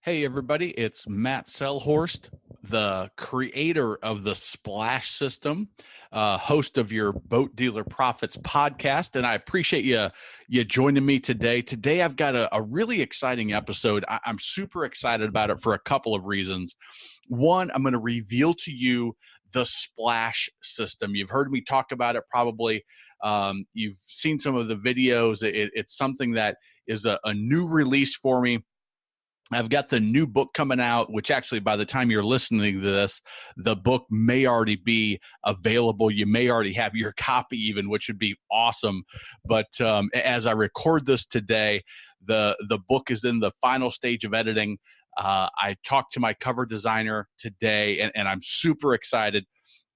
Hey, everybody, it's Matt Selhorst, the creator of the Splash System, host of your Boat Dealer Profits podcast. And I appreciate you joining me today. Today, I've got a really exciting episode. I'm super excited about it for a couple of reasons. One, I'm going to reveal to you the Splash System. You've heard me talk about it probably. You've seen some of the videos. It's something that is a new release for me. I've got the new book coming out, which actually, by the time you're listening to this, the book may already be available. You may already have your copy even, which would be awesome. But as I record this today, the book is in the final stage of editing. I talked to my cover designer today, and I'm super excited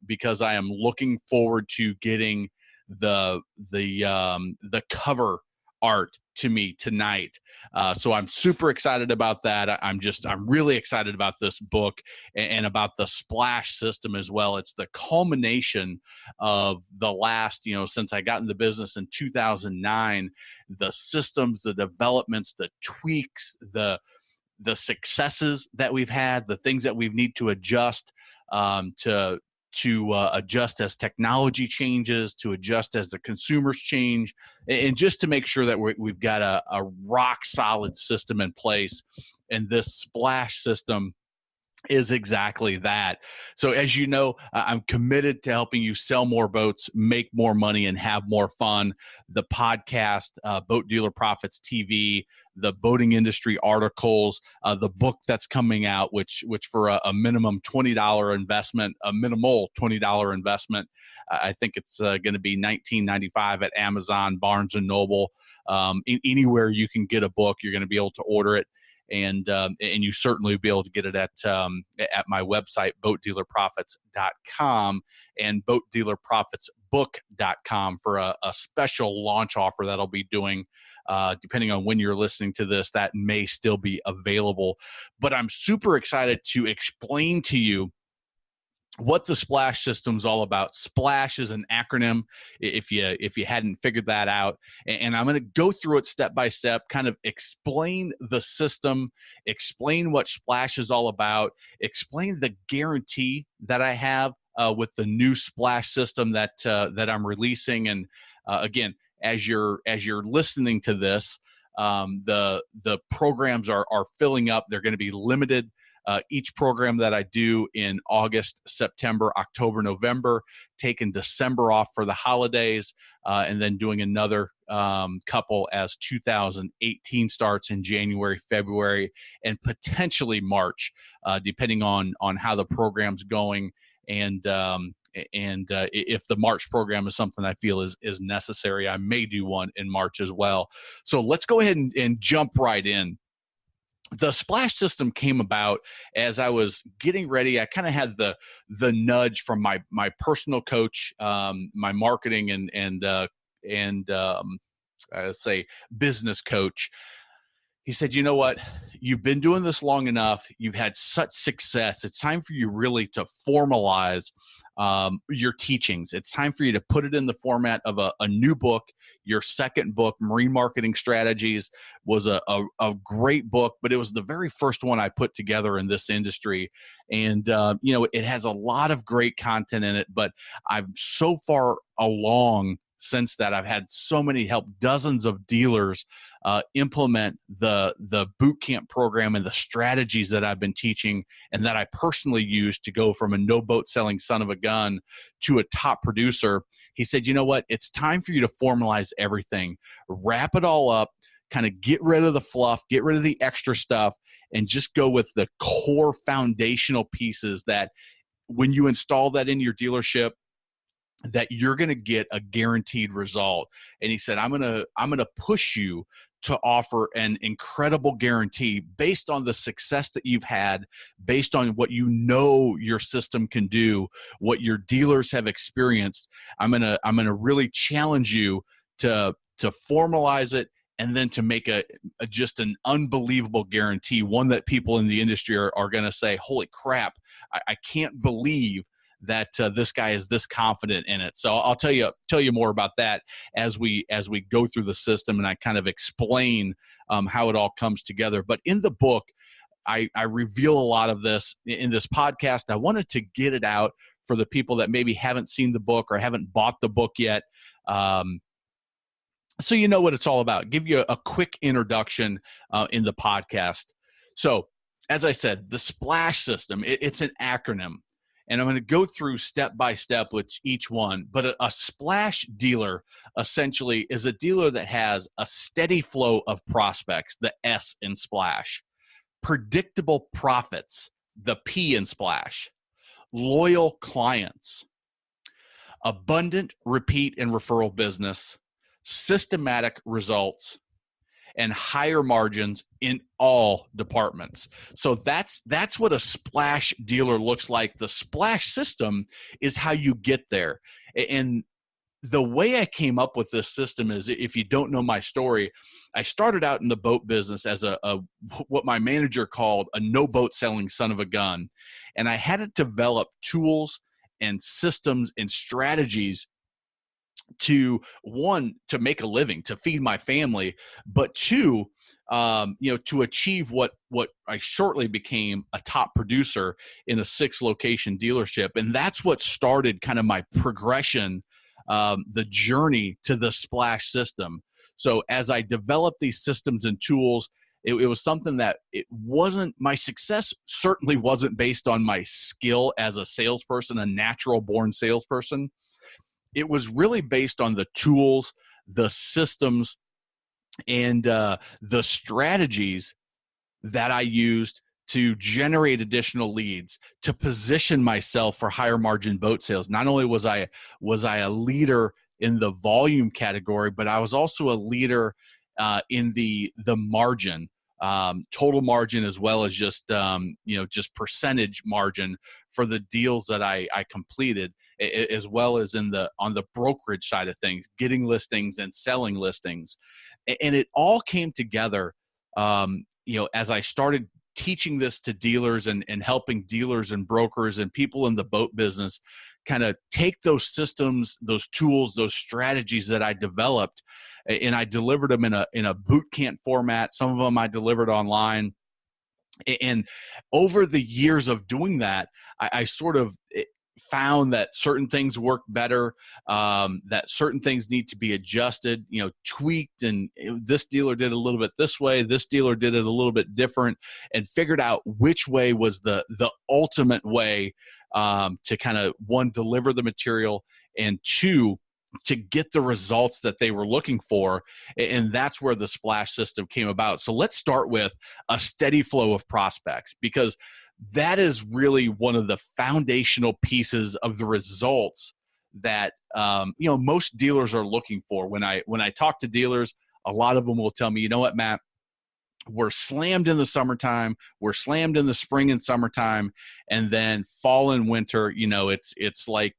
because I am looking forward to getting the cover art to me tonight. So I'm super excited about that. I'm really excited about this book and about the Splash System as well. It's the culmination of the last, since I got in the business in 2009, the systems, the developments, the tweaks, the successes that we've had, the things that we need to adjust to adjust as technology changes, to adjust as the consumers change, and just to make sure that we've got a rock solid system in place. And this Splash System is exactly that. So as you know, I'm committed to helping you sell more boats, make more money, and have more fun. The podcast, Boat Dealer Profits TV, the boating industry articles, the book that's coming out, which for a minimum $20 investment, a minimal $20 investment, I think it's going to be $19.95 at Amazon, Barnes and Noble, anywhere you can get a book, you're going to be able to order it. And you certainly will be able to get it at my website, boatdealerprofits.com and boatdealerprofitsbook.com for a special launch offer that I'll be doing. Depending on when you're listening to this, that may still be available. But I'm super excited to explain to you what the Splash System is all about. Splash is an acronym, if you hadn't figured that out. And I'm going to go through it step by step, kind of explain the system, explain what Splash is all about, explain the guarantee that I have with the new Splash System that I'm releasing. And again, as you're listening to this, the programs are filling up. They're going to be limited. Each program that I do in August, September, October, November, taking December off for the holidays, and then doing another couple as 2018 starts in January, February, and potentially March, depending on how the program's going. And if the March program is something I feel is necessary, I may do one in March as well. So let's go ahead and jump right in. The Splash System came about as I was getting ready. I kind of had the nudge from my personal coach, my marketing and say business coach. He said, "You know what? You've been doing this long enough. You've had such success. It's time for you really to formalize your teachings. It's time for you to put it in the format of a new book. Your second book, Marine Marketing Strategies, was a great book, but it was the very first one I put together in this industry. And, it has a lot of great content in it, but I'm so far along since that. I've had so many help dozens of dealers implement the boot camp program and the strategies that I've been teaching and that I personally use to go from a no boat selling son of a gun to a top producer. He said, you know what? It's time for you to formalize everything, wrap it all up, kind of get rid of the fluff, get rid of the extra stuff, and just go with the core foundational pieces that when you install that in your dealership, that you're going to get a guaranteed result. And he said, I'm going to push you to offer an incredible guarantee based on the success that you've had, based on what your system can do, what your dealers have experienced. I'm going to really challenge you to formalize it, and then to make just an unbelievable guarantee, one that people in the industry are going to say, holy crap, I can't believe that this guy is this confident in it. So I'll tell you more about that as we go through the system, and I kind of explain how it all comes together. But in the book, I reveal a lot of this in this podcast. I wanted to get it out for the people that maybe haven't seen the book or haven't bought the book yet. So you know what it's all about. Give you a quick introduction in the podcast. So as I said, the SPLASH system, it's an acronym. And I'm going to go through step by step with each one. But a splash dealer essentially is a dealer that has a steady flow of prospects, the S in SPLASH, predictable profits, the P in SPLASH, loyal clients, abundant repeat and referral business, systematic results, and higher margins in all departments. So that's what a splash dealer looks like. The splash system is how you get there. And the way I came up with this system is, if you don't know my story, I started out in the boat business as a what my manager called a no boat selling son of a gun. And I had to develop tools and systems and strategies to, one, to make a living, to feed my family, but two, to achieve what I shortly became a top producer in a 6-location dealership. And that's what started kind of my progression, the journey to the splash system. So as I developed these systems and tools, it was something that it wasn't, my success certainly wasn't based on my skill as a salesperson, a natural born salesperson. It was really based on the tools, the systems, and the strategies that I used to generate additional leads, to position myself for higher margin boat sales. Not only was I a leader in the volume category, but I was also a leader in the margin, total margin, as well as just just percentage margin for the deals that I completed, as well as on the brokerage side of things, getting listings and selling listings. And it all came together, as I started teaching this to dealers and helping dealers and brokers and people in the boat business kind of take those systems, those tools, those strategies that I developed, and I delivered them in a boot camp format. Some of them I delivered online. And over the years of doing that, I sort of found that certain things work better, that certain things need to be adjusted, tweaked, and this dealer did a little bit this way, this dealer did it a little bit different, and figured out which way was the ultimate way to kind of, one, deliver the material, and two, to get the results that they were looking for. And that's where the splash system came about. So let's start with a steady flow of prospects, because that is really one of the foundational pieces of the results that most dealers are looking for. When I talk to dealers, a lot of them will tell me, you know what, Matt, we're slammed in the summertime, we're slammed in the spring and summertime, and then fall and winter, it's like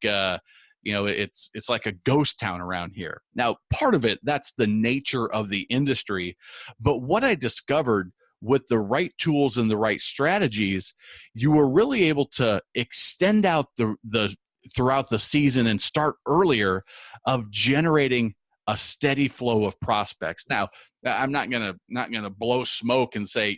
it's like a ghost town around here. Now, part of it, that's the nature of the industry. But what I discovered, with the right tools and the right strategies, you were really able to extend out the throughout the season and start earlier, of generating a steady flow of prospects. Now, I'm not gonna blow smoke and say,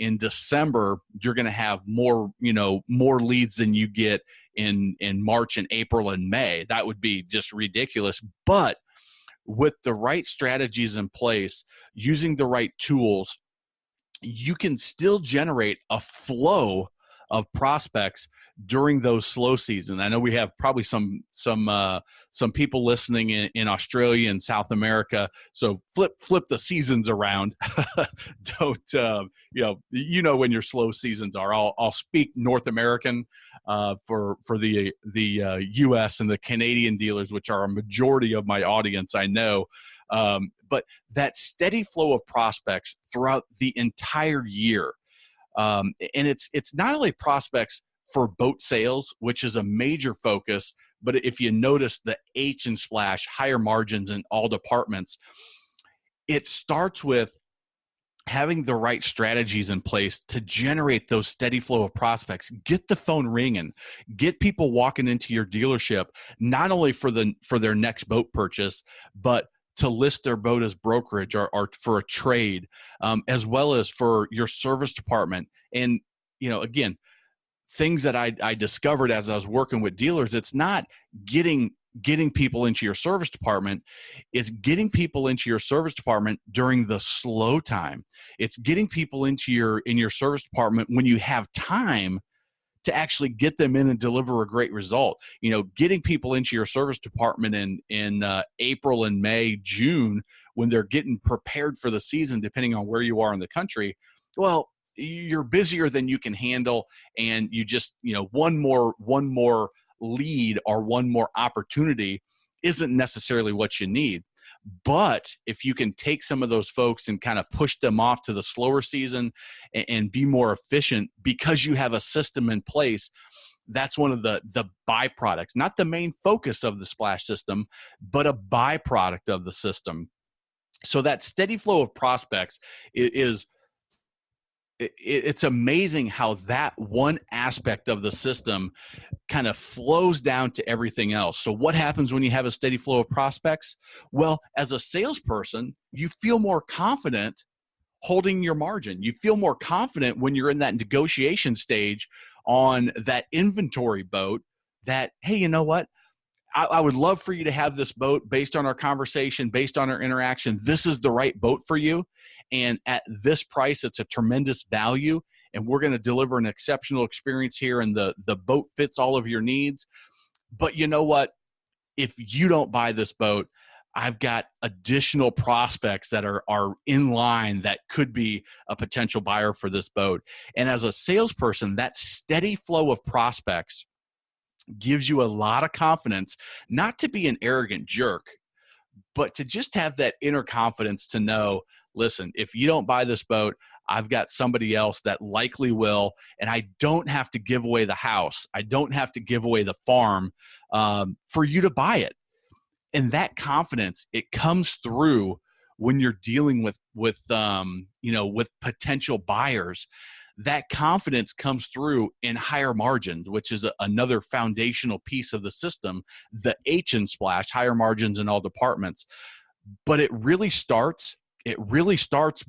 in December you're gonna have more leads than you get in March and April and May. That would be just ridiculous. But with the right strategies in place, using the right tools, you can still generate a flow of prospects during those slow seasons. I know we have probably some people listening in Australia and South America. So flip the seasons around. Don't when your slow seasons are. I'll speak North American for the U.S. and the Canadian dealers, which are a majority of my audience, I know. But that steady flow of prospects throughout the entire year. And it's not only prospects for boat sales, which is a major focus, but if you notice the H in splash, higher margins in all departments, it starts with having the right strategies in place to generate those steady flow of prospects. Get the phone ringing, get people walking into your dealership, not only for their next boat purchase, but to list their boat as brokerage or for a trade, as well as for your service department. And, again, things that I discovered as I was working with dealers, it's not getting people into your service department. It's getting people into your service department during the slow time. It's getting people into your service department when you have time to actually get them in and deliver a great result. Getting people into your service department in April and May, June, when they're getting prepared for the season, depending on where you are in the country. Well, you're busier than you can handle, and you just, one more lead or one more opportunity isn't necessarily what you need. But if you can take some of those folks and kind of push them off to the slower season and be more efficient because you have a system in place, that's one of the byproducts, not the main focus of the splash system, but a byproduct of the system. So that steady flow of prospects it's amazing how that one aspect of the system kind of flows down to everything else. So what happens when you have a steady flow of prospects? Well, as a salesperson, you feel more confident holding your margin. You feel more confident when you're in that negotiation stage on that inventory boat that, hey, you know what? I would love for you to have this boat based on our conversation, based on our interaction. This is the right boat for you. And at this price, it's a tremendous value. And we're going to deliver an exceptional experience here. And the boat fits all of your needs. But you know what? If you don't buy this boat, I've got additional prospects that are in line that could be a potential buyer for this boat. And as a salesperson, that steady flow of prospects gives you a lot of confidence, not to be an arrogant jerk, but to just have that inner confidence to know, listen, if you don't buy this boat, I've got somebody else that likely will, and I don't have to give away the house. I don't have to give away the farm for you to buy it. And that confidence, it comes through when you're dealing with potential buyers. That confidence comes through in higher margins, which is another foundational piece of the system, the H in Splash, higher margins in all departments. But it really starts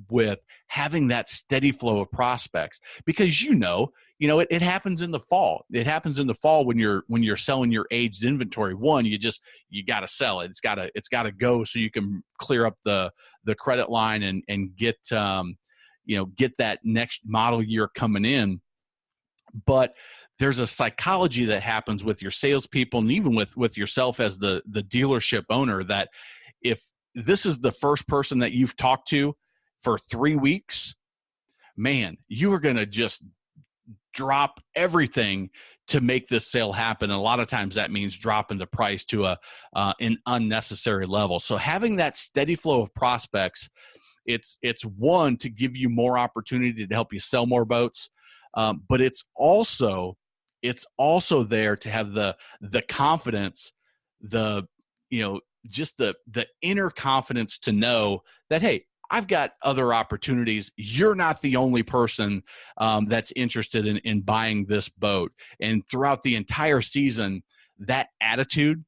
with having that steady flow of prospects, because it happens in the fall. It happens in the fall when you're selling your aged inventory. One, you got to sell it. It's got to go so you can clear up the credit line and get get that next model year coming in. But there's a psychology that happens with your salespeople and even with yourself as the dealership owner, that if this is the first person that you've talked to for 3 weeks, man, you are going to just drop everything to make this sale happen. And a lot of times that means dropping the price to an unnecessary level. So having that steady flow of prospects, it's one, to give you more opportunity to help you sell more boats, but it's also there to have the confidence, just the inner confidence to know that, hey, I've got other opportunities. You're not the only person that's interested in buying this boat. And throughout the entire season, that attitude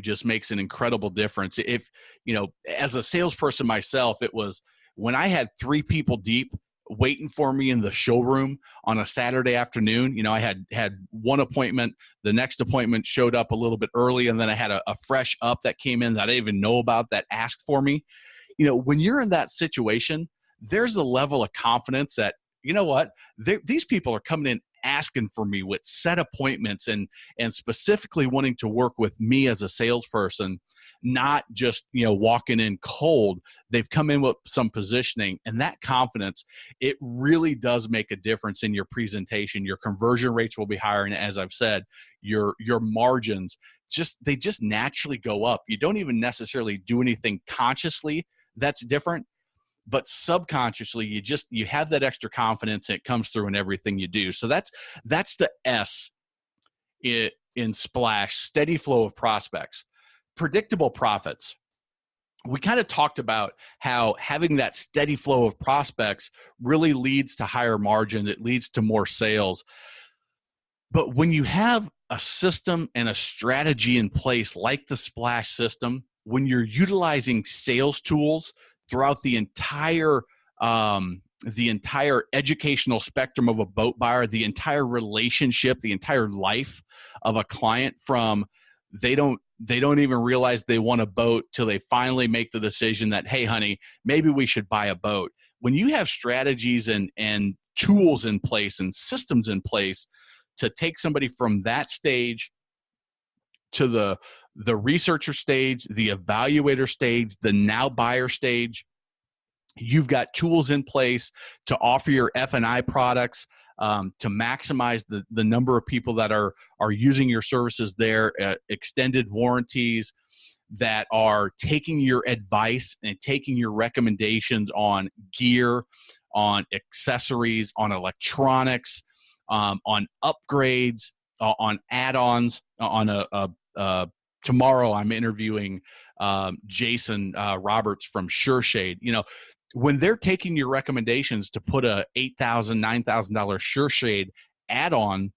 just makes an incredible difference. If, as a salesperson myself, it was when I had 3 people deep waiting for me in the showroom on a Saturday afternoon. I had one appointment. The next appointment showed up a little bit early, and then I had a fresh up that came in that I didn't even know about that asked for me. When you're in that situation, there's a level of confidence that, you know what, these people are coming in asking for me with set appointments and specifically wanting to work with me as a salesperson, not just, walking in cold. They've come in with some positioning, and that confidence, it really does make a difference in your presentation. Your conversion rates will be higher. And as I've said, your margins, they just naturally go up. You don't even necessarily do anything consciously that's different, but subconsciously you have that extra confidence, and it comes through in everything you do. So that's the S in Splash: steady flow of prospects. Predictable profits. We kind of talked about how having that steady flow of prospects really leads to higher margins. It leads to more sales. But when you have a system and a strategy in place like the Splash system, when you're utilizing sales tools throughout the entire educational spectrum of a boat buyer, the entire relationship, the entire life of a client, from they don't even realize they want a boat till they finally make the decision that, hey honey, maybe we should buy a boat. When you have strategies and tools in place and systems in place to take somebody from that stage to the researcher stage, the evaluator stage, the now buyer stage, you've got tools in place to offer your F&I products, to maximize the number of people that are using your services there, extended warranties, that are taking your advice and taking your recommendations on gear, on accessories, on electronics, on upgrades, on add-ons. Tomorrow I'm interviewing Jason Roberts from SureShade. When they're taking your recommendations to put a $8,000, $9,000 SureShade add-on,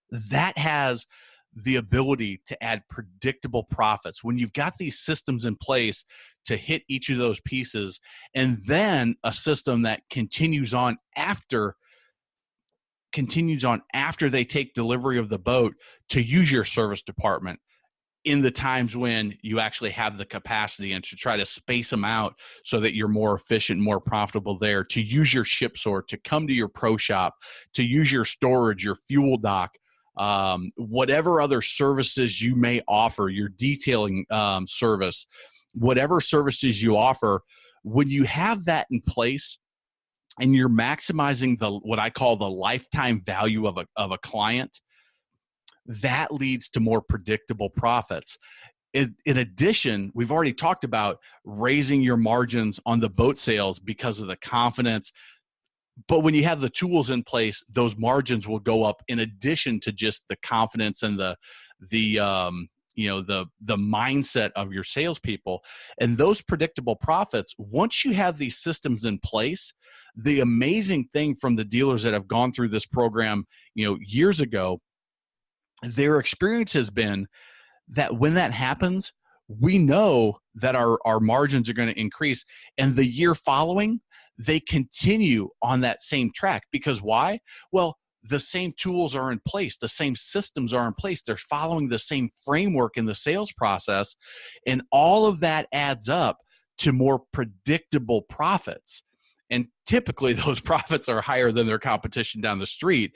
that has the ability to add predictable profits. When you've got these systems in place to hit each of those pieces, and then a system that continues on after they take delivery of the boat to use your service department in the times when you actually have the capacity, and to try to space them out so that you're more efficient, more profitable there, to use your ship sort, to come to your pro shop, to use your storage, your fuel dock, whatever other services you may offer, your detailing service, whatever services you offer. When you have that in place and you're maximizing what I call the lifetime value of a client, that leads to more predictable profits. In addition, we've already talked about raising your margins on the boat sales because of the confidence. But when you have the tools in place, those margins will go up in addition to just the confidence and the mindset of your salespeople. And those predictable profits, once you have these systems in place, the amazing thing from the dealers that have gone through this program, years ago, their experience has been that when that happens, we know that our margins are going to increase. And the year following, they continue on that same track. Because why? Well, the same tools are in place. The same systems are in place. They're following the same framework in the sales process. And all of that adds up to more predictable profits. And typically those profits are higher than their competition down the street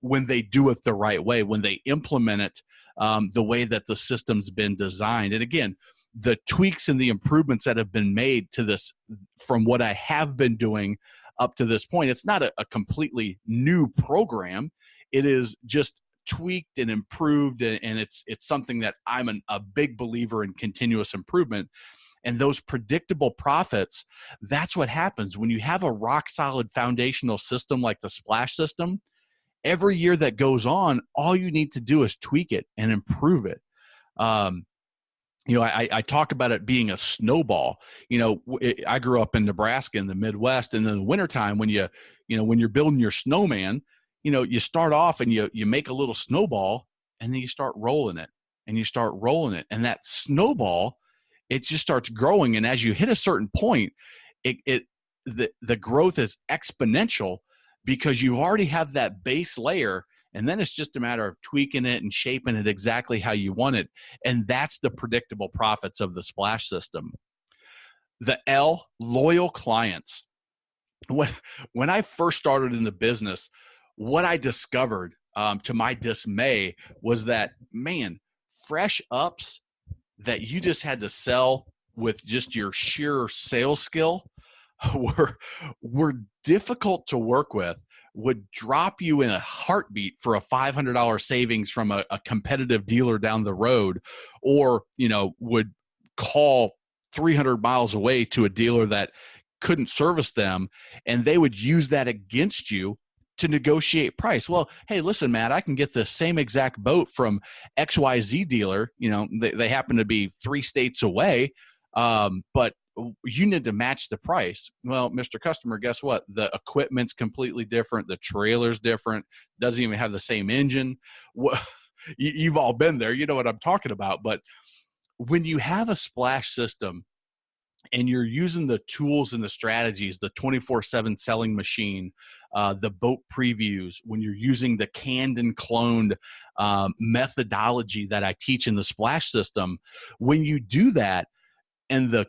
when they do it the right way, when they implement it the way that the system's been designed. And again, the tweaks and the improvements that have been made to this from what I have been doing up to this point, it's not a completely new program. It is just tweaked and improved, and it's something that I'm a big believer in continuous improvement. And those predictable profits, that's what happens when you have a rock solid foundational system like the Splash system. Every year that goes on, all you need to do is tweak it and improve it. I talk about it being a snowball. I grew up in Nebraska in the Midwest, and in the wintertime when you're building your snowman, you start off and you make a little snowball, and then you start rolling it, and you start rolling it, and that snowball, it just starts growing. And as you hit a certain point, the growth is exponential because you already have that base layer. And then it's just a matter of tweaking it and shaping it exactly how you want it. And that's the predictable profits of the Splash system. The L, loyal clients. When I first started in the business, what I discovered to my dismay was that, man, fresh ups that you just had to sell with just your sheer sales skill were difficult to work with, would drop you in a heartbeat for a $500 savings from a competitive dealer down the road, or, would call 300 miles away to a dealer that couldn't service them, and they would use that against you to negotiate price. Well, hey, listen, Matt, I can get the same exact boat from XYZ dealer. They happen to be 3 states away, but you need to match the price. Well, Mr. Customer, guess what? The equipment's completely different. The trailer's different. Doesn't even have the same engine. You've all been there. You know what I'm talking about. But when you have a splash system and you're using the tools and the strategies, the 24/7 selling machine, the boat previews, when you're using the canned and cloned methodology that I teach in the splash system, when you do that, and the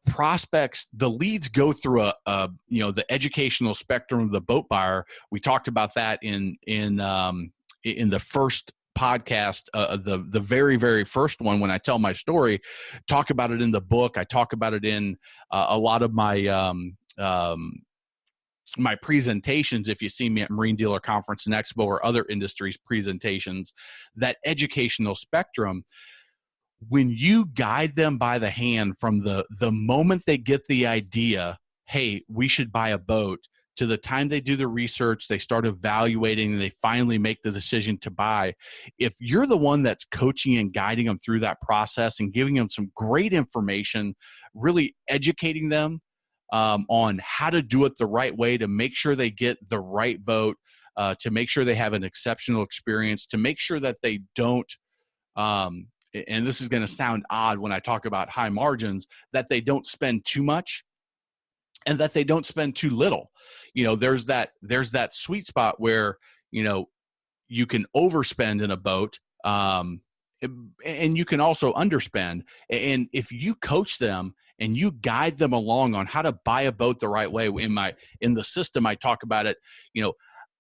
prospects, the leads go through the educational spectrum of the boat buyer. We talked about that in the first podcast, the very, very first one, when I tell my story. Talk about it in the book. I talk about it in a lot of my presentations. If you see me at Marine Dealer Conference and Expo or other industries presentations, that educational spectrum, when you guide them by the hand from the moment they get the idea, hey, we should buy a boat, to the time they do the research, they start evaluating, and they finally make the decision to buy. If you're the one that's coaching and guiding them through that process and giving them some great information, really educating them on how to do it the right way, to make sure they get the right boat, to make sure they have an exceptional experience, to make sure that they don't and this is going to sound odd when I talk about high margins, that they don't spend too much and that they don't spend too little. There's that sweet spot where, you can overspend in a boat, and you can also underspend. And if you coach them and you guide them along on how to buy a boat the right way, in the system, I talk about it.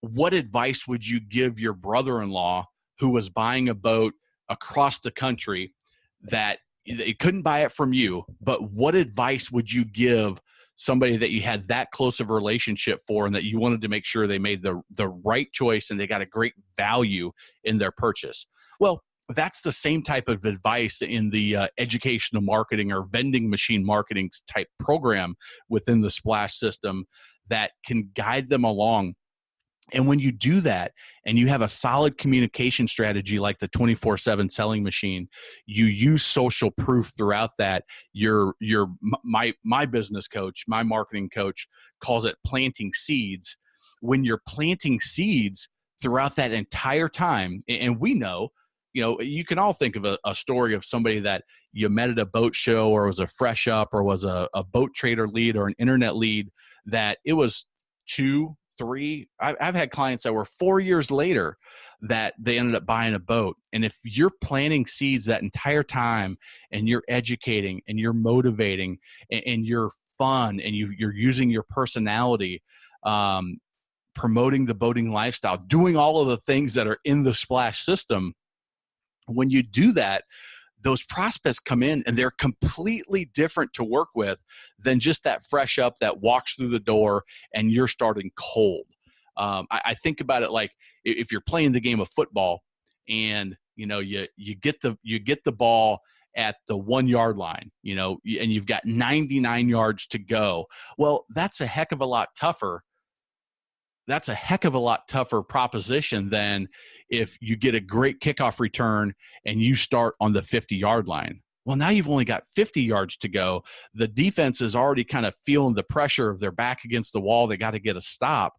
What advice would you give your brother-in-law who was buying a boat across the country that they couldn't buy it from you, but what advice would you give somebody that you had that close of a relationship for, and that you wanted to make sure they made the right choice and they got a great value in their purchase? Well, that's the same type of advice in the educational marketing or vending machine marketing type program within the Splash system that can guide them along. And when you do that and you have a solid communication strategy like the 24/7 selling machine, you use social proof throughout that. My business coach, my marketing coach, calls it planting seeds. When you're planting seeds throughout that entire time, and we know, you can all think of a story of somebody that you met at a boat show, or was a fresh up, or was a boat trader lead or an internet lead, that it was 2, 3. I've had clients that were 4 years later that they ended up buying a boat. And if you're planting seeds that entire time, and you're educating and you're motivating and you're fun and you're using your personality, promoting the boating lifestyle, doing all of the things that are in the Splash system, when you do that, those prospects come in and they're completely different to work with than just that fresh up that walks through the door and you're starting cold. I think about it like if you're playing the game of football and you get the ball at the 1 yard line, and you've got 99 yards to go. Well, that's a heck of a lot tougher. That's a heck of a lot tougher proposition than if you get a great kickoff return and you start on the 50-yard line. Well, now you've only got 50 yards to go. The defense is already kind of feeling the pressure of their back against the wall. They got to get a stop.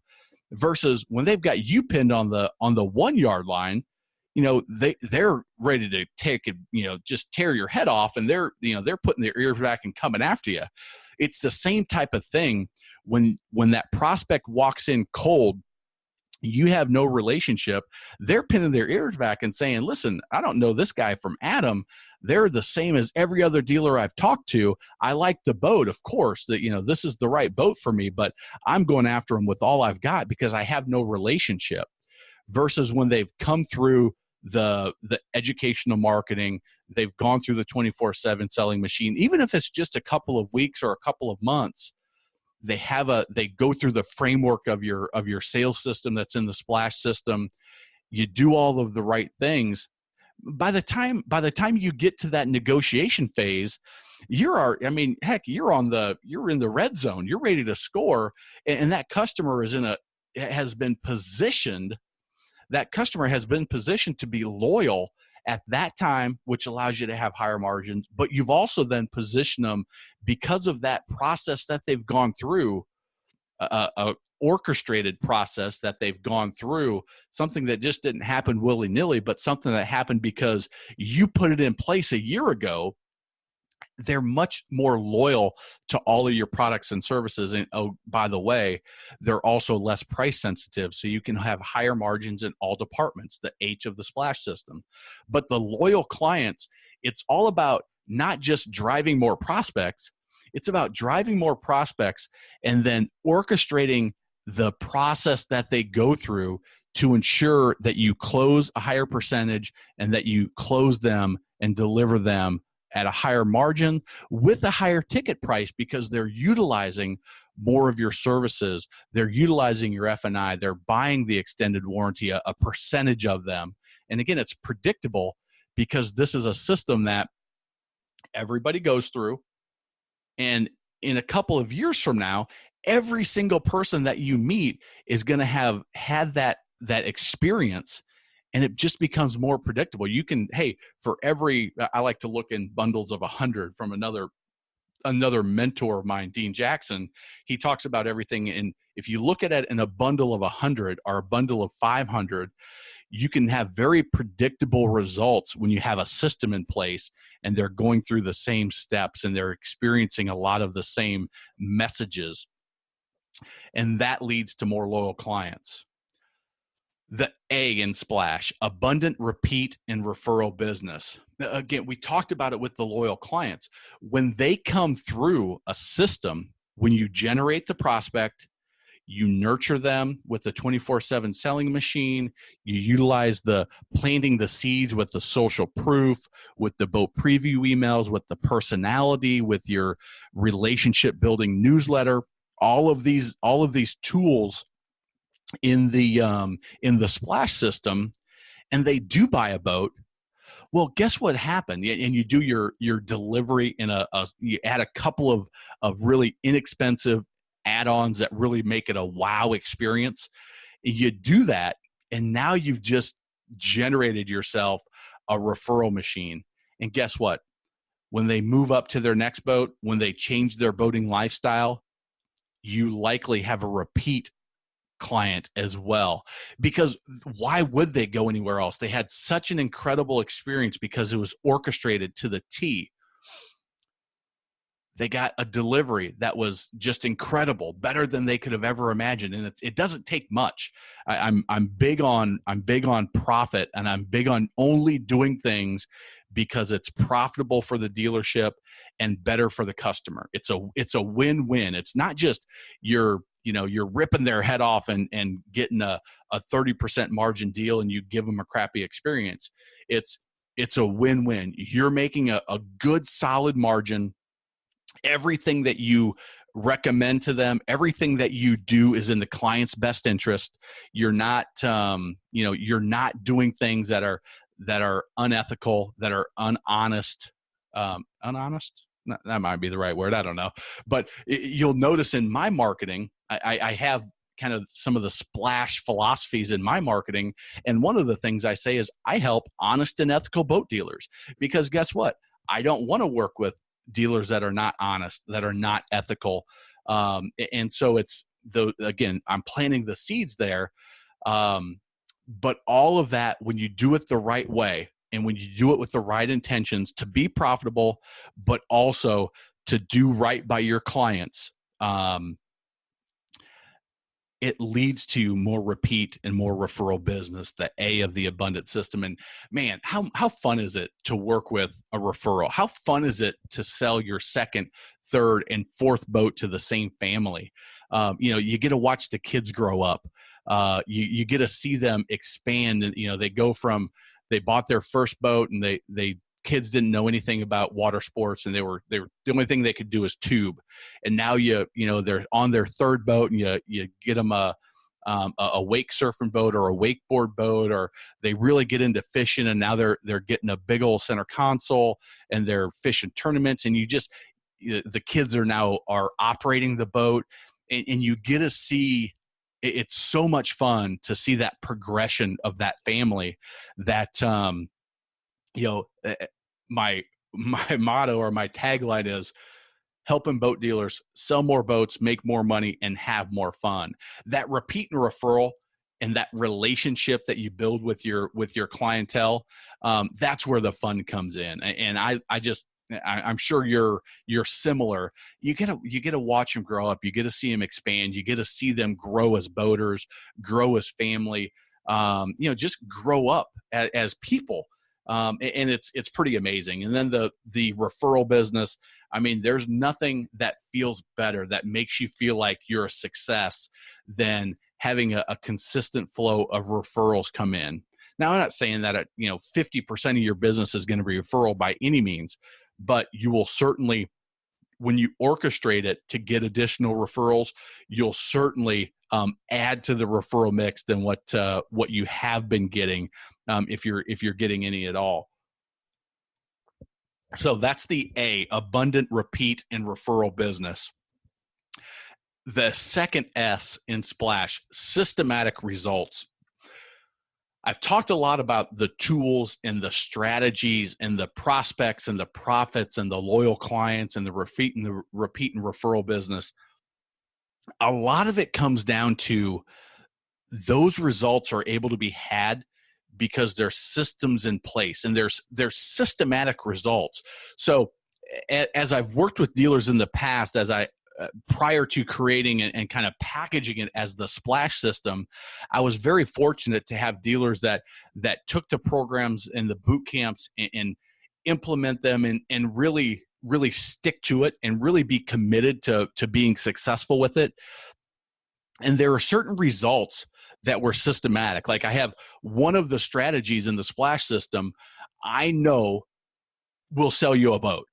Versus when they've got you pinned on the 1 yard line, they're ready to take it, just tear your head off, and they're putting their ears back and coming after you. It's the same type of thing when that prospect walks in cold. You have no relationship. They're pinning their ears back and saying, listen, I don't know this guy from Adam. They're the same as every other dealer I've talked to. I like the boat, of course, that, this is the right boat for me, but I'm going after them with all I've got because I have no relationship. Versus when they've come through the educational marketing, they've gone through the 24/7 selling machine, even if it's just a couple of weeks or a couple of months, they go through the framework of your sales system that's in the Splash system. You do all of the right things. By the time you get to that negotiation phase, you're in the red zone. You're ready to score, and that customer has been positioned to be loyal at that time, which allows you to have higher margins. But you've also then positioned them, because of that process that they've gone through, orchestrated process that they've gone through, something that just didn't happen willy-nilly, but something that happened because you put it in place a year ago. They're much more loyal to all of your products and services. And oh, by the way, they're also less price sensitive. So you can have higher margins in all departments, the H of the Splash system. But the loyal clients, it's all about not just driving more prospects, it's about driving more prospects and then orchestrating the process that they go through to ensure that you close a higher percentage and that you close them and deliver them at a higher margin with a higher ticket price, because they're utilizing more of your services. They're utilizing your F&I. They're buying the extended warranty, a percentage of them. And again, it's predictable because this is a system that everybody goes through. And in a couple of years from now, every single person that you meet is going to have had that experience, and it just becomes more predictable. You can, hey, for every, I like to look in bundles of 100 from another mentor of mine, Dean Jackson. He talks about everything. And if you look at it in a bundle of 100 or a bundle of 500, you can have very predictable results when you have a system in place and they're going through the same steps and they're experiencing a lot of the same messages. And that leads to more loyal clients. The A in Splash, abundant repeat and referral business. Again, we talked about it with the loyal clients. When they come through a system, when you generate the prospect, you nurture them with the 24/7 selling machine, you utilize the planting the seeds with the social proof, with the boat preview emails, with the personality, with your relationship building newsletter, all of these tools in the Splash system, and they do buy a boat. Well, guess what happened? And you do your delivery in you add a couple of really inexpensive add-ons that really make it a wow experience. You do that, and now you've just generated yourself a referral machine. And guess what? When they move up to their next boat, when they change their boating lifestyle, you likely have a repeat client as well, because why would they go anywhere else? They had such an incredible experience because it was orchestrated to the T. They got a delivery that was just incredible, better than they could have ever imagined, and it doesn't take much. I'm big on profit, and I'm big on only doing things because it's profitable for the dealership and better for the customer. It's a win-win. It's not just you're ripping their head off and getting a 30% margin deal and you give them a crappy experience. It's a win-win. You're making a good solid margin. Everything that you recommend to them, everything that you do is in the client's best interest. You're not, you're not doing things that are unethical, that are unhonest. Unhonest? That might be the right word. I don't know. But you'll notice in my marketing, I have kind of some of the Splash philosophies in my marketing. And one of the things I say is I help honest and ethical boat dealers, because guess what? I don't want to work with dealers that are not honest, that are not ethical. And so again, I'm planting the seeds there. But all of that, when you do it the right way and when you do it with the right intentions to be profitable, but also to do right by your clients, it leads to more repeat and more referral business, the A of the abundant system. And man, how fun is it to work with a referral? How fun is it to sell your second, third, and fourth boat to the same family? You get to watch the kids grow up. You get to see them expand. And, they bought their first boat and they kids didn't know anything about water sports, and they were the only thing they could do is tube. And now they're on their third boat, and you get them a wake surfing boat or a wakeboard boat, or they really get into fishing, and now they're getting a big old center console and they're fishing tournaments, and the kids are operating the boat, and you get to see. It's so much fun to see that progression of that family. That my motto or my tagline is, helping boat dealers sell more boats, make more money, and have more fun. That repeat and referral and that relationship that you build with your clientele, that's where the fun comes in. And I'm sure you're similar. You get to watch them grow up. You get to see them expand. You get to see them grow as boaters, grow as family. Just grow up as people. And it's pretty amazing. And then the referral business. I mean, there's nothing that feels better, that makes you feel like you're a success, than having a consistent flow of referrals come in. Now, I'm not saying that 50% of your business is going to be referral by any means, but you will certainly, when you orchestrate it to get additional referrals, you'll certainly add to the referral mix than what you have been getting, if you're getting any at all. So that's the A, abundant repeat and referral business. The second S in Splash, systematic results. I've talked a lot about the tools and the strategies and the prospects and the profits and the loyal clients and the repeat and referral business. A lot of it comes down to those results are able to be had because there's systems in place and there's systematic results. So as I've worked with dealers in the past, prior to creating and kind of packaging it as the Splash system, I was very fortunate to have dealers that took the programs and the boot camps and implement them and really stick to it and really be committed to being successful with it. And there are certain results that were systematic. Like, I have one of the strategies in the Splash system, I know will sell you a boat.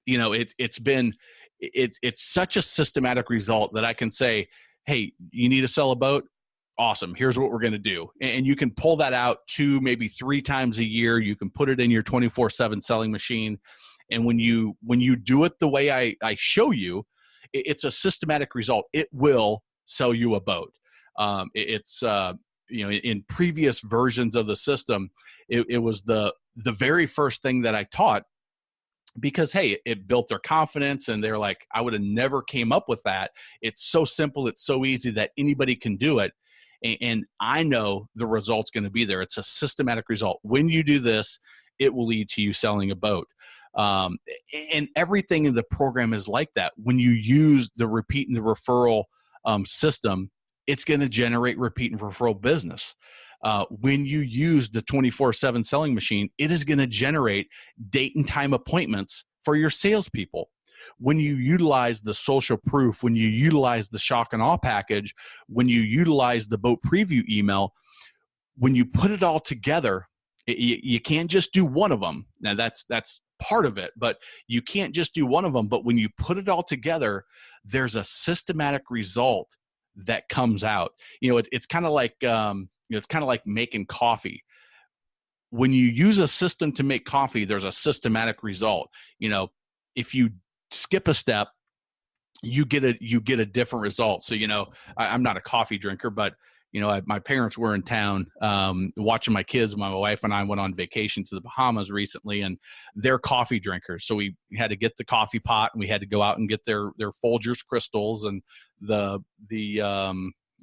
It's such a systematic result that I can say, hey, you need to sell a boat? Awesome. Here's what we're going to do. And you can pull that out 2, maybe 3 times a year. You can put it in your 24/7 selling machine. And when you do it the way I show you, it's a systematic result. It will sell you a boat. In previous versions of the system, it was the very first thing that I taught, because, hey, it built their confidence and they're like, I would have never came up with that. It's so simple. It's so easy that anybody can do it. And I know the result's going to be there. It's a systematic result. When you do this, it will lead to you selling a boat. And everything in the program is like that. When you use the repeat and the referral system, it's going to generate repeat and referral business. When you use the 24/7 selling machine, it is going to generate date and time appointments for your salespeople. When you utilize the social proof, when you utilize the shock and awe package, when you utilize the boat preview email, when you put it all together, you can't just do one of them. Now that's part of it, but you can't just do one of them. But when you put it all together, there's a systematic result that comes out. It's kind of like making coffee. When you use a system to make coffee, there's a systematic result. If you skip a step, you get a different result. So, I'm not a coffee drinker, but my parents were in town watching my kids. My wife and I went on vacation to the Bahamas recently, and they're coffee drinkers. So we had to get the coffee pot, and we had to go out and get their Folgers crystals and the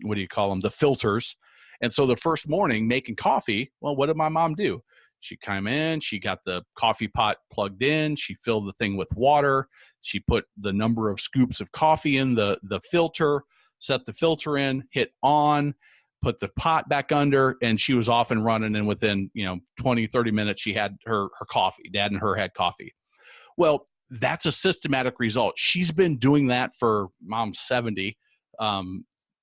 what do you call them? The filters. And so the first morning making coffee, well, what did my mom do? She came in, she got the coffee pot plugged in, she filled the thing with water, she put the number of scoops of coffee in the filter, set the filter in, hit on, put the pot back under, and she was off and running. And within 20, 30 minutes, she had her coffee. Dad and her had coffee. Well, that's a systematic result. She's been doing that for, Mom's 70,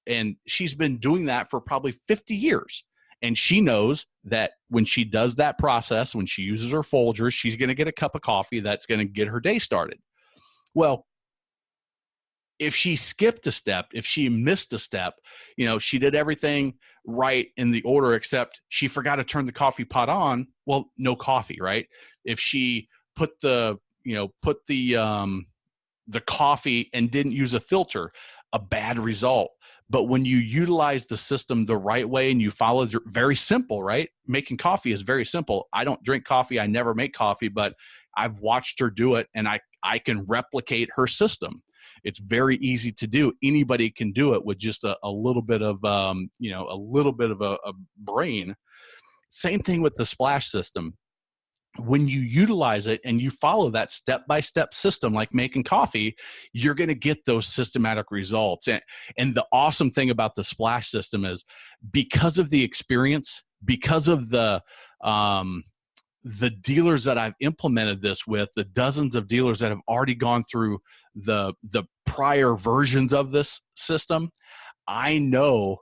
and she's been doing that for probably 50 years. And she knows that when she does that process, when she uses her Folgers, she's going to get a cup of coffee that's going to get her day started. Well, if she skipped a step, if she missed a step, she did everything right in the order, except she forgot to turn the coffee pot on. Well, no coffee, right? If she put the coffee and didn't use a filter, a bad result. But when you utilize the system the right way and you follow, very simple, right? Making coffee is very simple. I don't drink coffee. I never make coffee, but I've watched her do it, and I I can replicate her system. It's very easy to do. Anybody can do it with just a little bit of, a little bit of a brain. Same thing with the splash system. When you utilize it and you follow that step-by-step system, like making coffee, you're going to get those systematic results. And the awesome thing about the splash system is, because of the experience, because of the dealers that I've implemented this with, the dozens of dealers that have already gone through the prior versions of this system, I know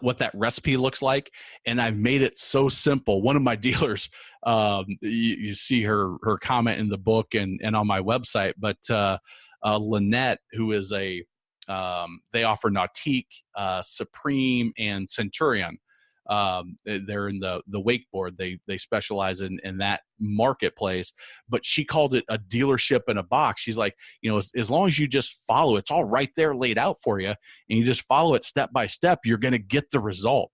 what that recipe looks like, and I've made it so simple. One of my dealers, you see her comment in the book and on my website, but Lynette, who is they offer Nautique, Supreme, and Centurion. They're in the wakeboard. They specialize in that marketplace, but she called it a dealership in a box. She's like, as long as you just follow, it's all right there laid out for you, and you just follow it step by step, you're going to get the result.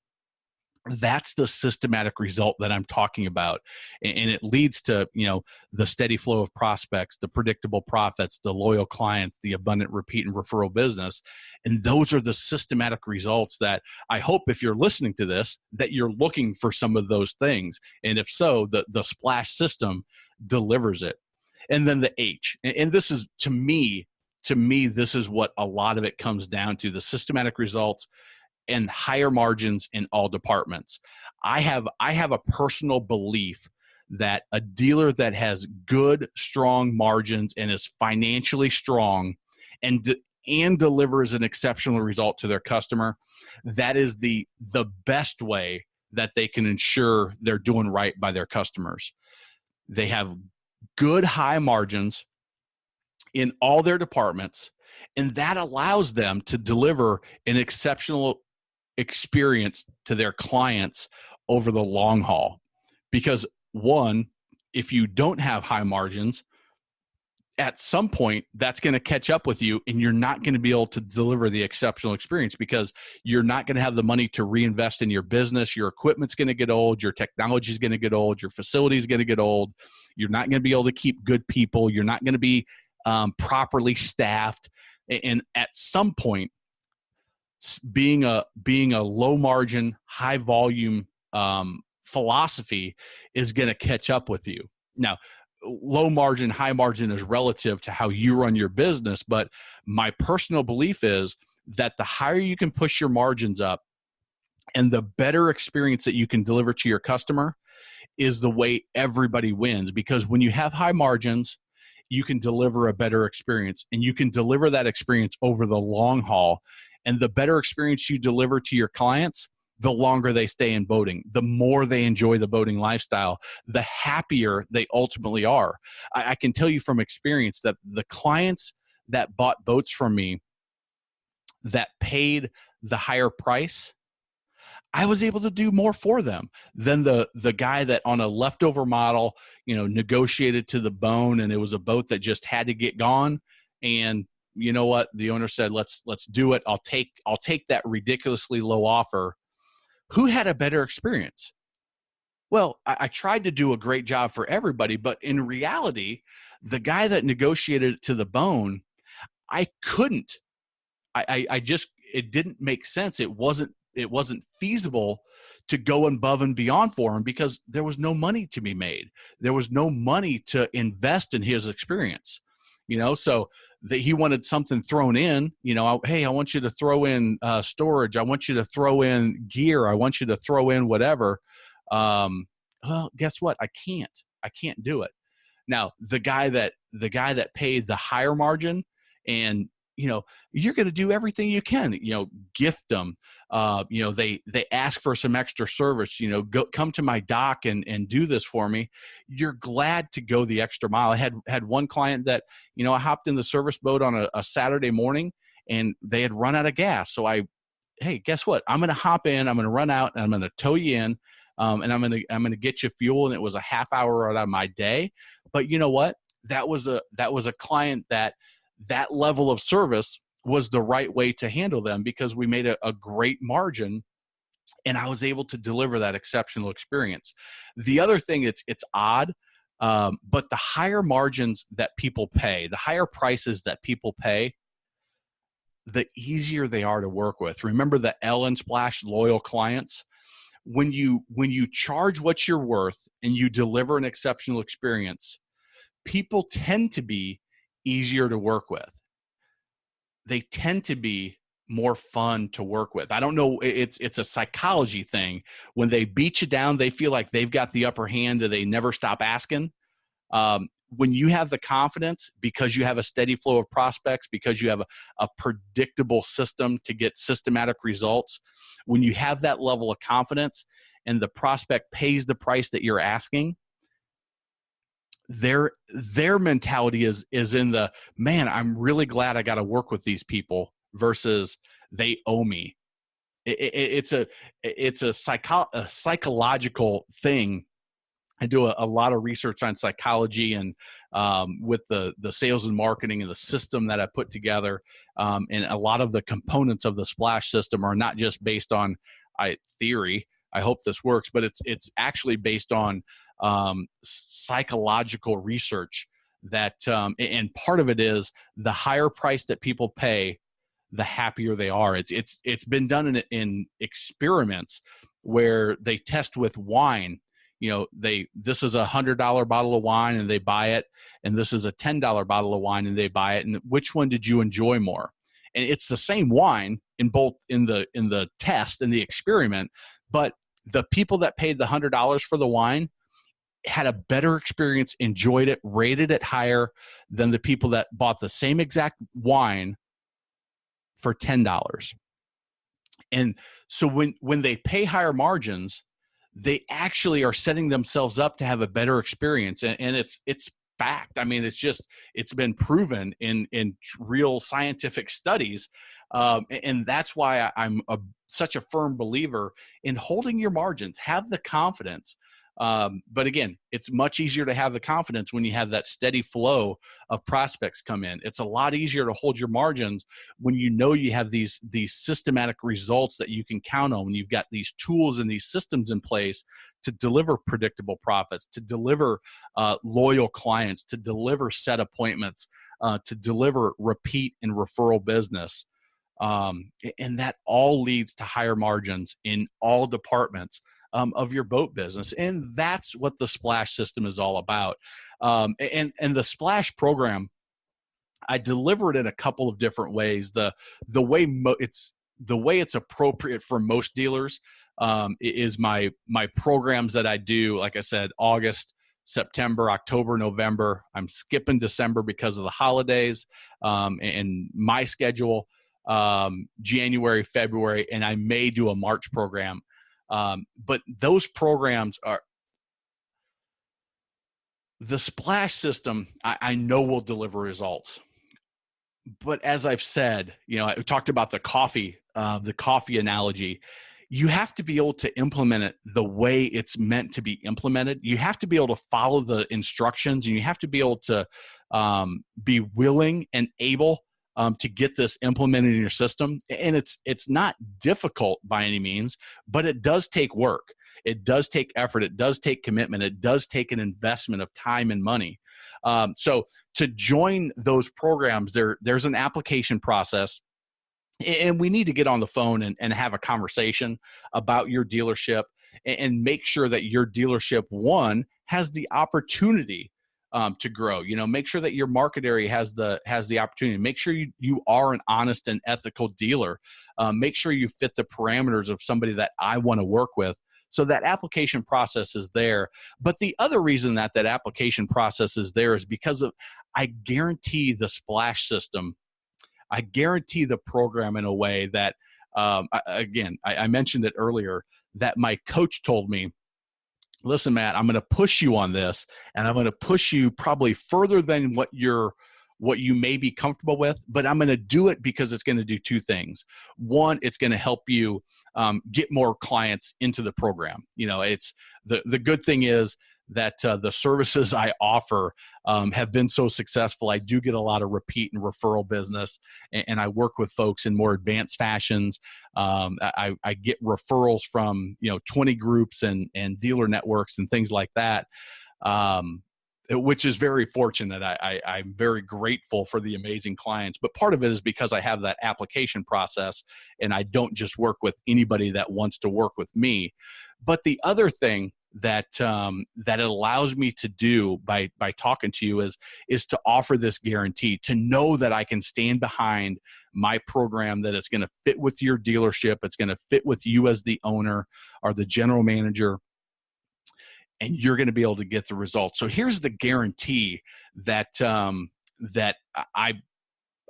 That's the systematic result that I'm talking about. And it leads to, the steady flow of prospects, the predictable profits, the loyal clients, the abundant repeat and referral business. And those are the systematic results that I hope, if you're listening to this, that you're looking for some of those things. And if so, the splash system delivers it. And then the H, and this is, to me, this is what a lot of it comes down to: the systematic results and higher margins in all departments. I have a personal belief that a dealer that has good, strong margins and is financially strong and delivers an exceptional result to their customer, that is the best way that they can ensure they're doing right by their customers. They have good, high margins in all their departments, and that allows them to deliver an exceptional experience to their clients over the long haul. Because one, if you don't have high margins, at some point that's going to catch up with you, and you're not going to be able to deliver the exceptional experience, because you're not going to have the money to reinvest in your business. Your equipment's going to get old. Your technology is going to get old. Your facility is going to get old. You're not going to be able to keep good people. You're not going to be properly staffed. And at some point, being a low margin, high volume philosophy is going to catch up with you. Now, low margin, high margin is relative to how you run your business, but my personal belief is that the higher you can push your margins up and the better experience that you can deliver to your customer is the way everybody wins. Because when you have high margins, you can deliver a better experience, and you can deliver that experience over the long haul. And the better experience you deliver to your clients, the longer they stay in boating, the more they enjoy the boating lifestyle, the happier they ultimately are. I can tell you from experience that the clients that bought boats from me that paid the higher price, I was able to do more for them than the guy that on a leftover model, negotiated to the bone, and it was a boat that just had to get gone. And you know what? The owner said, let's do it. I'll take that ridiculously low offer. Who had a better experience? Well, I tried to do a great job for everybody, but in reality, the guy that negotiated it to the bone, I couldn't. I just, it didn't make sense. It wasn't feasible to go above and beyond for him, because there was no money to be made. There was no money to invest in his experience. So that he wanted something thrown in, hey, I want you to throw in storage. I want you to throw in gear. I want you to throw in whatever. Well, guess what? I can't do it. Now, the guy that paid the higher margin, and you're going to do everything you can, gift them. They ask for some extra service, come to my dock and do this for me. You're glad to go the extra mile. I had one client that, I hopped in the service boat on a Saturday morning, and they had run out of gas. So hey, guess what? I'm going to hop in, I'm going to run out, and I'm going to tow you in. And I'm going to get you fuel. And it was a half hour out of my day. But you know what? That was a client that level of service was the right way to handle them, because we made a great margin, and I was able to deliver that exceptional experience. The other thing, it's odd. But the higher margins that people pay, the higher prices that people pay, the easier they are to work with. Remember the L and Splash loyal clients? When you charge what you're worth and you deliver an exceptional experience, people tend to be easier to work with. They tend to be more fun to work with. I don't know, it's a psychology thing. When they beat you down, they feel like they've got the upper hand and they never stop asking. When you have the confidence, because you have a steady flow of prospects, because you have a predictable system to get systematic results, when you have that level of confidence and the prospect pays the price that you're asking, their mentality is in the, man, I'm really glad I got to work with these people, versus they owe me. It's a psychological thing. I do a lot of research on psychology, and with the sales and marketing and the system that I put together, and a lot of the components of the Splash system are not just based on theory. I hope this works, but it's actually based on psychological research. That and part of it is the higher price that people pay, the happier they are. It's been done in experiments where they test with wine. This is $100 bottle of wine and they buy it, and this is a $10 bottle of wine and they buy it, and which one did you enjoy more? And it's the same wine in both, in the test and the experiment, but the people that paid the $100 for the wine had a better experience, enjoyed it, rated it higher than the people that bought the same exact wine for $10. And so when they pay higher margins, they actually are setting themselves up to have a better experience. And it's fact. I mean, it's been proven in real scientific studies. And that's why I'm such a firm believer in holding your margins. Have the confidence. But again, it's much easier to have the confidence when you have that steady flow of prospects come in. It's a lot easier to hold your margins when you know you have these systematic results that you can count on, when you've got these tools and these systems in place to deliver predictable profits, to deliver loyal clients, to deliver set appointments, to deliver repeat and referral business. And that all leads to higher margins in all departments of your boat business. And that's what the Splash system is all about. And the Splash program, I deliver it in a couple of different ways. The way it's appropriate for most dealers is my programs that I do. Like I said, August, September, October, November. I'm skipping December because of the holidays, and my schedule, January, February, and I may do a March program. But those programs are the Splash system. I know will deliver results. But as I've said, I talked about the coffee analogy. You have to be able to implement it the way it's meant to be implemented. You have to be able to follow the instructions, and you have to be able to be willing and able to get this implemented in your system. And it's not difficult by any means, but it does take work. It does take effort. It does take commitment. It does take an investment of time and money. So to join those programs, there's an application process. And we need to get on the phone and have a conversation about your dealership, and make sure that your dealership, one, has the opportunity to grow. Make sure that your market area has the opportunity. Make sure you are an honest and ethical dealer. Make sure you fit the parameters of somebody that I want to work with. So that application process is there. But the other reason that application process is there is because I guarantee the Splash system. I guarantee the program in a way that, I mentioned it earlier, that my coach told me, listen, Matt, I'm going to push you on this, and I'm going to push you probably further than what you may be comfortable with, but I'm going to do it because it's going to do two things. One, it's going to help you get more clients into the program. It's the good thing is that the services I offer have been so successful. I do get a lot of repeat and referral business, and I work with folks in more advanced fashions. I get referrals from 20 groups and dealer networks and things like that. which is very fortunate. I'm very grateful for the amazing clients, but part of it is because I have that application process and I don't just work with anybody that wants to work with me. But the other thing that that it allows me to do by talking to you is to offer this guarantee, to know that I can stand behind my program, that it's going to fit with your dealership, it's going to fit with you as the owner or the general manager, and you're going to be able to get the results. So here's the guarantee that that I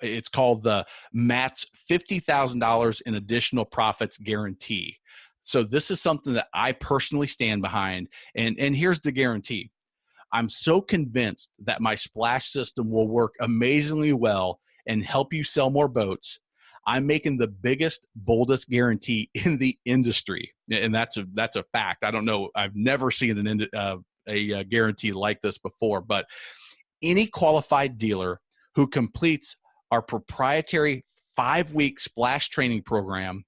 it's called the Matt's $50,000 in additional profits guarantee. So this is something that I personally stand behind, and here's the guarantee. I'm so convinced that my splash system will work amazingly well and help you sell more boats. I'm making the biggest, boldest guarantee in the industry, and that's a fact. I don't know. I've never seen a guarantee like this before. But any qualified dealer who completes our proprietary 5-week splash training program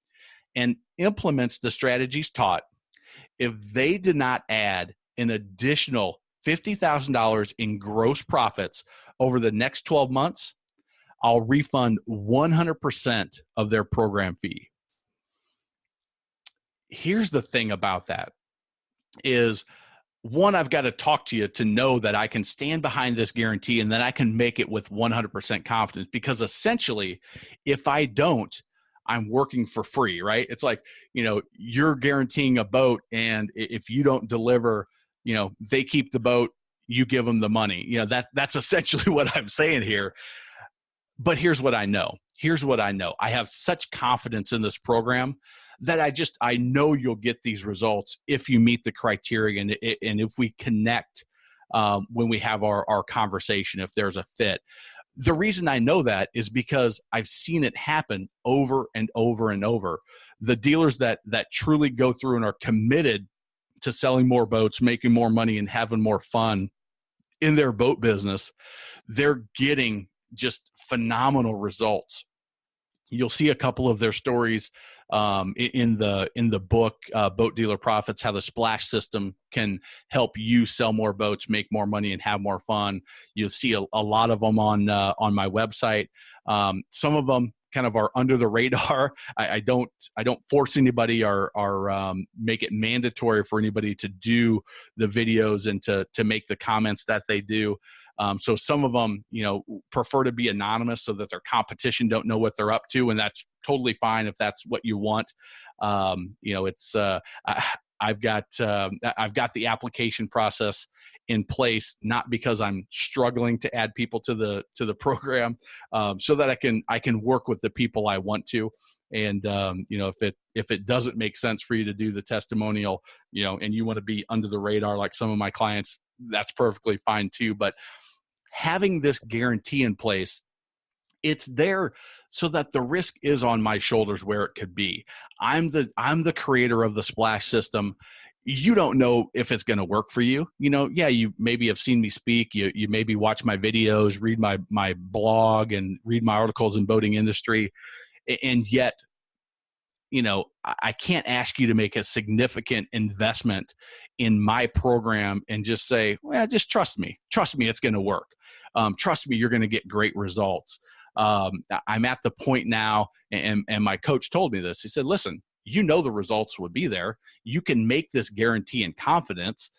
and implements the strategies taught, if they did not add an additional $50,000 in gross profits over the next 12 months, I'll refund 100% of their program fee. Here's the thing about that is, one, I've got to talk to you to know that I can stand behind this guarantee and that I can make it with 100% confidence, because essentially, if I don't, I'm working for free, right? It's like, you're guaranteeing a boat, and if you don't deliver, they keep the boat, you give them the money. That's essentially what I'm saying here. But here's what I know. I have such confidence in this program that I know you'll get these results if you meet the criteria and if we connect when we have our conversation, if there's a fit. The reason I know that is because I've seen it happen over and over and over. The dealers that truly go through and are committed to selling more boats, making more money, and having more fun in their boat business, they're getting just phenomenal results. You'll see a couple of their stories in the book, Boat Dealer Profits, how the splash system can help you sell more boats, make more money, and have more fun. You'll see a lot of them on my website. Some of them kind of are under the radar. I don't force anybody or make it mandatory for anybody to do the videos and to make the comments that they do. So some of them, prefer to be anonymous so that their competition don't know what they're up to, and that's totally fine if that's what you want. It's I've got the application process in place, not because I'm struggling to add people to the program, so that I can work with the people I want to. And if it doesn't make sense for you to do the testimonial, and you want to be under the radar like some of my clients, that's perfectly fine too. But having this guarantee in place, it's there so that the risk is on my shoulders where it could be. I'm the creator of the splash system. You don't know if it's going to work for you. You maybe have seen me speak. You maybe watch my videos, read my blog, and read my articles in boating industry. And yet, I can't ask you to make a significant investment in my program and just say, well, just trust me. Trust me, it's going to work. Trust me, you're going to get great results. I'm at the point now, and my coach told me this. He said, listen, the results would be there. You can make this guarantee in confidence.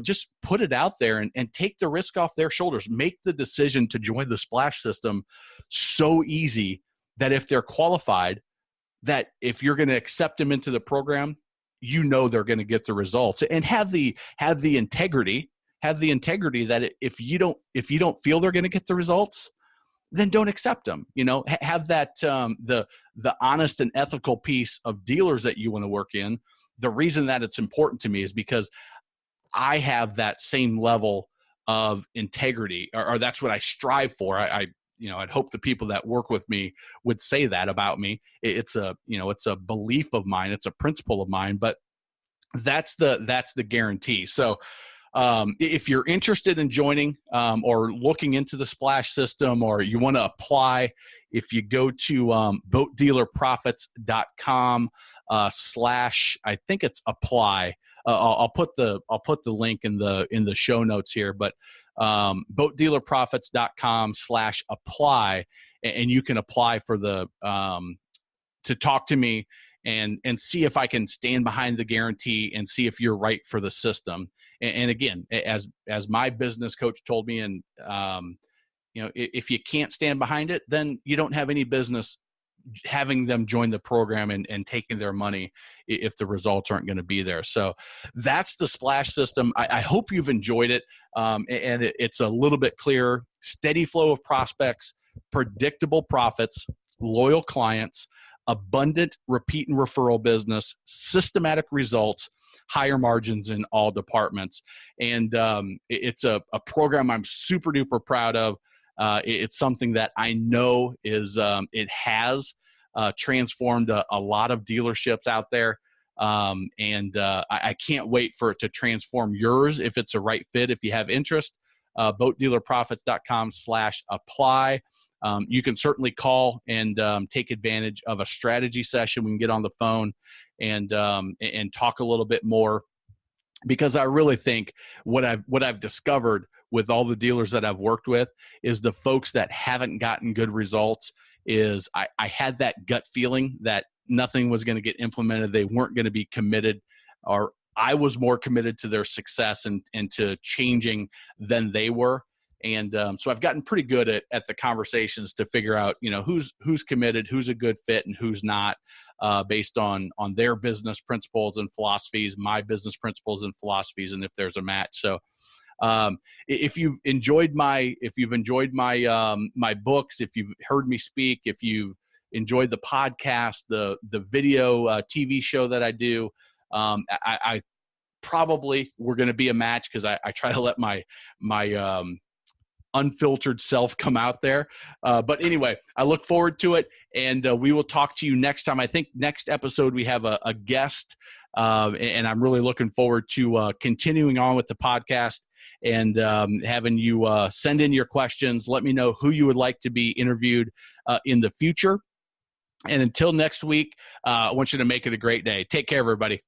Just put it out there and take the risk off their shoulders. Make the decision to join the splash system so easy that if they're qualified, that if you're going to accept them into the program, they're going to get the results, and have the integrity that if you don't feel they're going to get the results, then don't accept them. Have that the honest and ethical piece of dealers that you want to work in. The reason that it's important to me is because I have that same level of integrity, or that's what I strive for. I'd hope the people that work with me would say that about me. It's a belief of mine. It's a principle of mine, but that's the guarantee. So if you're interested in joining or looking into the splash system, or you want to apply, if you go to boatdealerprofits.com / I think it's apply, I'll put the link in the show notes here, but boatdealerprofits.com/apply, and you can apply for the to talk to me and see if I can stand behind the guarantee and see if you're right for the system. And again, as my business coach told me, and if you can't stand behind it, then you don't have any business having them join the program and taking their money if the results aren't going to be there. So that's the Splash system. I hope you've enjoyed it. And it's a little bit clearer, steady flow of prospects, predictable profits, loyal clients, abundant repeat and referral business, systematic results, higher margins in all departments. And it's a program I'm super duper proud of. It's something that I know is it has transformed a lot of dealerships out there. And I can't wait for it to transform yours if it's a right fit. If you have interest, boatdealerprofits.com/apply. You can certainly call and take advantage of a strategy session. We can get on the phone and talk a little bit more, because I really think what I've discovered with all the dealers that I've worked with is the folks that haven't gotten good results is I had that gut feeling that nothing was going to get implemented. They weren't going to be committed, or I was more committed to their success and to changing than they were. And so I've gotten pretty good at the conversations to figure out, who's committed, who's a good fit, and who's not, based on their business principles and philosophies, my business principles and philosophies, and if there's a match. So if you've enjoyed my my books, if you've heard me speak, if you've enjoyed the podcast, the video TV show that I do, I probably we're going to be a match, because I try to let my unfiltered self come out there. But anyway, I look forward to it, and we will talk to you next time. I think next episode we have a guest, and I'm really looking forward to continuing on with the podcast and having you send in your questions. Let me know who you would like to be interviewed in the future. And until next week, I want you to make it a great day. Take care, everybody.